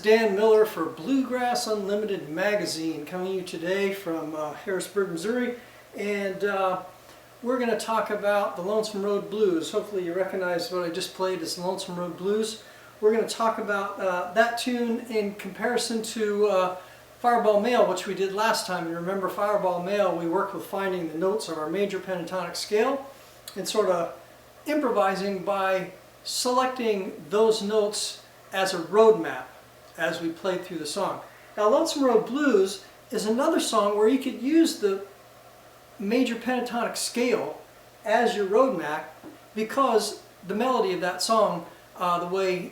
Dan Miller for Bluegrass Unlimited Magazine, coming to you today from Harrisburg, Missouri, and we're going to talk about the Lonesome Road Blues. Hopefully you recognize what I just played as the Lonesome Road Blues. We're going to talk about that tune in comparison to Fireball Mail, which we did last time. You remember Fireball Mail, we worked with finding the notes of our major pentatonic scale and sort of improvising by selecting those notes as a road map as we played through the song. Now, Lonesome Road Blues is another song where you could use the major pentatonic scale as your road map, because the melody of that song, the way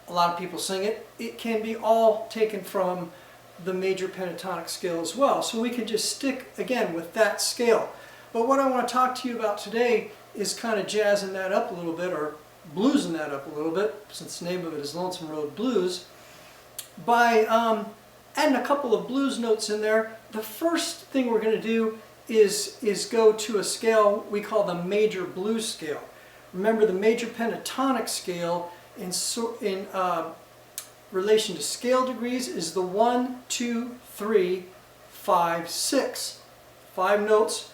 a lot of people sing it, it can be all taken from the major pentatonic scale as well. So we can just stick again with that scale. But what I want to talk to you about today is kind of jazzing that up a little bit, or bluesing that up a little bit, since the name of it is Lonesome Road Blues, by adding a couple of blues notes in there. The first thing we're going to do is go to a scale we call the major blues scale. Remember, the major pentatonic scale in relation to scale degrees is the 1, 2, 3, 5, 6. 5 notes.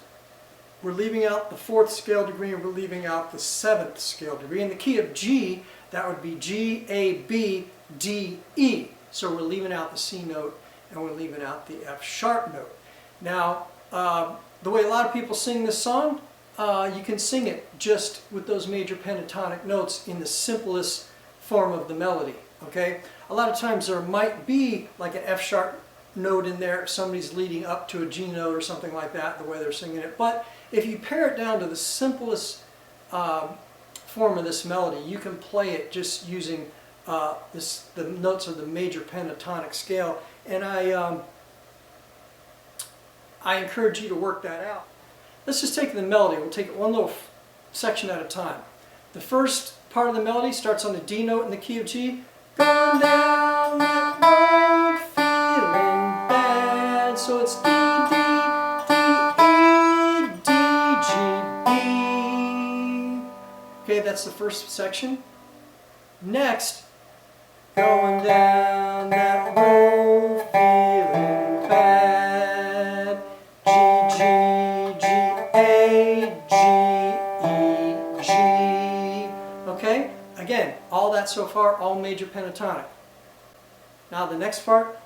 We're leaving out the 4th scale degree, and we're leaving out the 7th scale degree. In the key of G, that would be G, A, B, D, E. So we're leaving out the C note, and we're leaving out the F sharp note. Now, the way a lot of people sing this song, you can sing it just with those major pentatonic notes in the simplest form of the melody. Okay? A lot of times there might be like an F sharp note in there if somebody's leading up to a G note or something like that, the way they're singing it. But if you pare it down to the simplest form of this melody, you can play it just using the notes of the major pentatonic scale. And I encourage you to work that out. Let's just take the melody. We'll take it one little section at a time. The first part of the melody starts on the D note in the key of G. Going down that road feeling bad. So it's D, D, D, E, D, G, B. Okay, that's the first section. Next, going down that road feeling bad. G, G, G, A, G, E, G. Okay? Again, all that so far, all major pentatonic. Now the next part,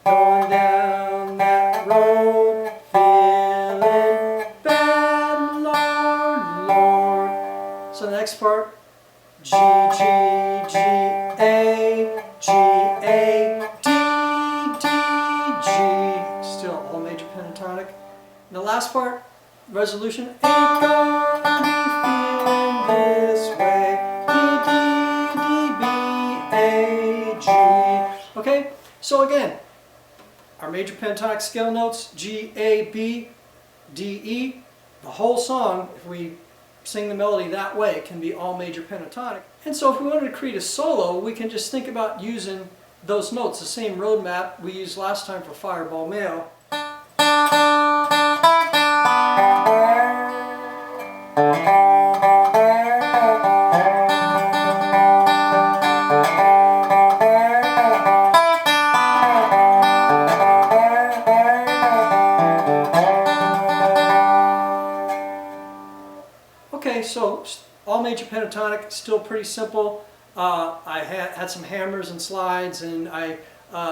going down that road, feeling bad, Lord, Lord. So the next part, G, G, G, A, G, A, D, D, G. Still all major pentatonic. And the last part, resolution, ain't gonna be feeling this way. Okay, so again, our major pentatonic scale notes, G, A, B, D, E. The whole song, if we sing the melody that way, can be all major pentatonic. And so if we wanted to create a solo, we can just think about using those notes, the same road map we used last time for Fireball Mail. Okay, so all major pentatonic, still pretty simple. I had some hammers and slides, and I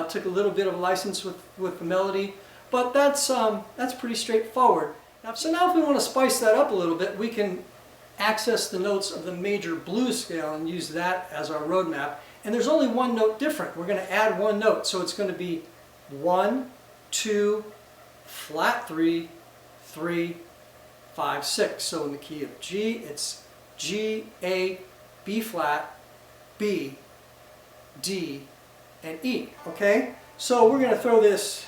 took a little bit of a license with the melody, but that's pretty straightforward. So now if we want to spice that up a little bit, we can access the notes of the major blues scale and use that as our road map. And there's only one note different. We're going to add one note, so it's going to be 1, 2, flat 3, 3, 5, 6. So in the key of G, it's G, A, B flat, B, D, and E. Okay? So we're going to throw this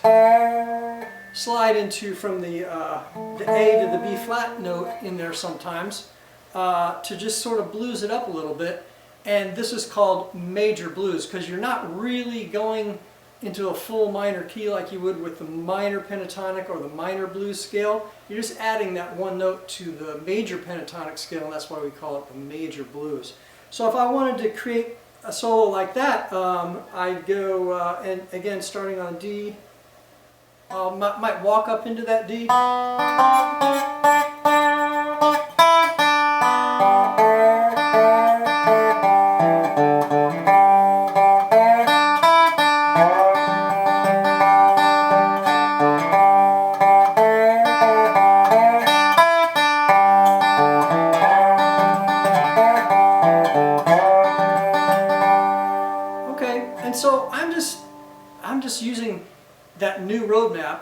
slide into from the A to the B flat note in there sometimes to just sort of blues it up a little bit. And this is called major blues, because you're not really going into a full minor key like you would with the minor pentatonic or the minor blues scale. You're just adding that one note to the major pentatonic scale, and that's why we call it the major blues. So if I wanted to create a solo like that, I'd go, and again, starting on D, might walk up into that D. And so I'm just using that new roadmap,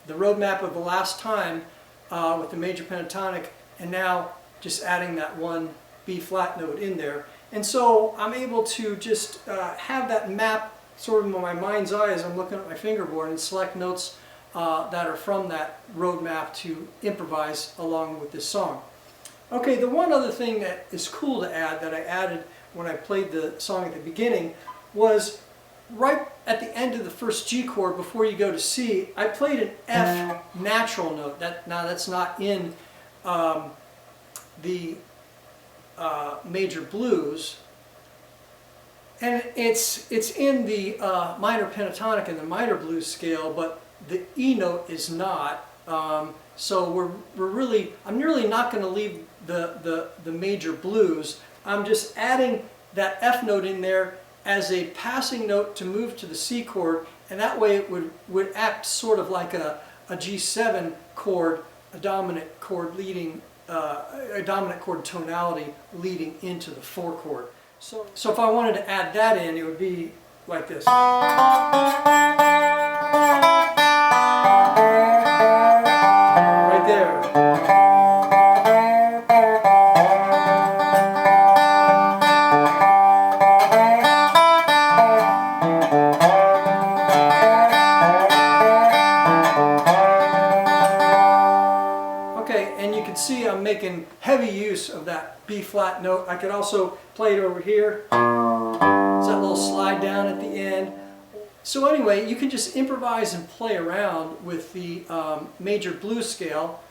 the roadmap of the last time with the major pentatonic, and now just adding that one B flat note in there. And so I'm able to just have that map sort of in my mind's eye as I'm looking at my fingerboard and select notes that are from that roadmap to improvise along with this song. Okay, the one other thing that is cool to add that I added when I played the song at the beginning was right at the end of the first G chord before you go to C, I played an F natural note. Now that's not in the major blues, and it's in the minor pentatonic and the minor blues scale, but the E note is not. So I'm really not going to leave the major blues. I'm just adding that F note in there as a passing note to move to the C chord, and that way it would act sort of like a G7 chord, a dominant chord leading, a dominant chord tonality leading into the 4 chord. So if I wanted to add that in, it would be like this. Right there. And you can see I'm making heavy use of that B flat note. I could also play it over here. It's that little slide down at the end. So anyway, you can just improvise and play around with the major blues scale,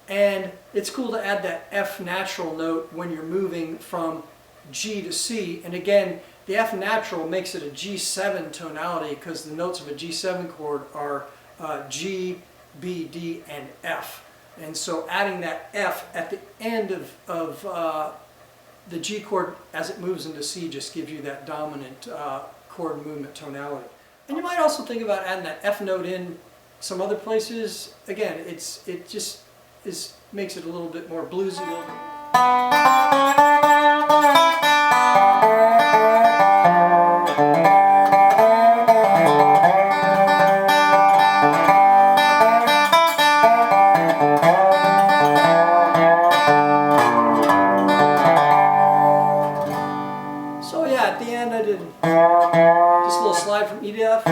and it's cool to add that F natural note when you're moving from G to C. And again, the F natural makes it a G7 tonality because the notes of a G7 chord are G, B, D, and F. And so adding that F at the end of the G chord as it moves into C just gives you that dominant chord movement tonality. And you might also think about adding that F note in some other places. Again, it just makes it a little bit more bluesy. So yeah, at the end I did just a little slide from E to F,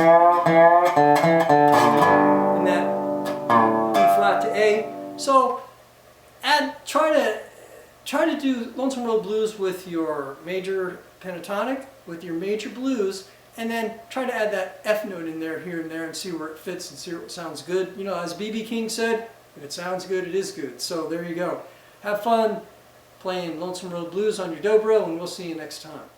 and that B flat to A. So try to do Lonesome Road Blues with your major pentatonic, with your major blues, and then try to add that F note in there, here and there, and see where it fits and see what sounds good. You know, as B.B. King said, if it sounds good, it is good. So there you go. Have fun playing Lonesome Road Blues on your Dobro, and we'll see you next time.